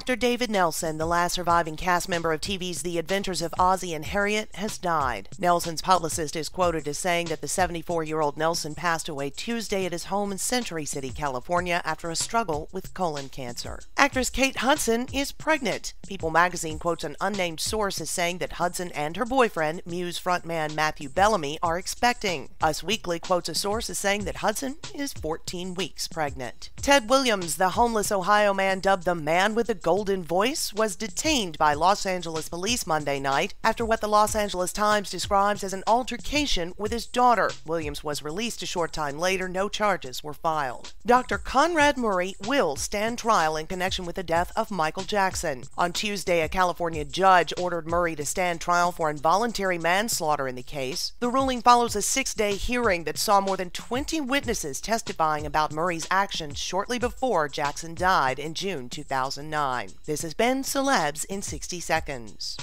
Actor David Nelson, the last surviving cast member of TV's The Adventures of Ozzie and Harriet, has died. Nelson's publicist is quoted as saying that the 74-year-old Nelson passed away Tuesday at his home in Century City, California, after a struggle with colon cancer. Actress Kate Hudson is pregnant. People magazine quotes an unnamed source as saying that Hudson and her boyfriend, Muse frontman Matthew Bellamy, are expecting. Us Weekly quotes a source as saying that Hudson is 14 weeks pregnant. Ted Williams, the homeless Ohio man dubbed the Man with the Golden Voice, was detained by Los Angeles police Monday night after what the Los Angeles Times describes as an altercation with his daughter. Williams was released a short time later. No charges were filed. Dr. Conrad Murray will stand trial in connection with the death of Michael Jackson. On Tuesday, a California judge ordered Murray to stand trial for involuntary manslaughter in the case. The ruling follows a 6-day hearing that saw more than 20 witnesses testifying about Murray's actions shortly before Jackson died in June 2009. This has been Celebs in 60 Seconds.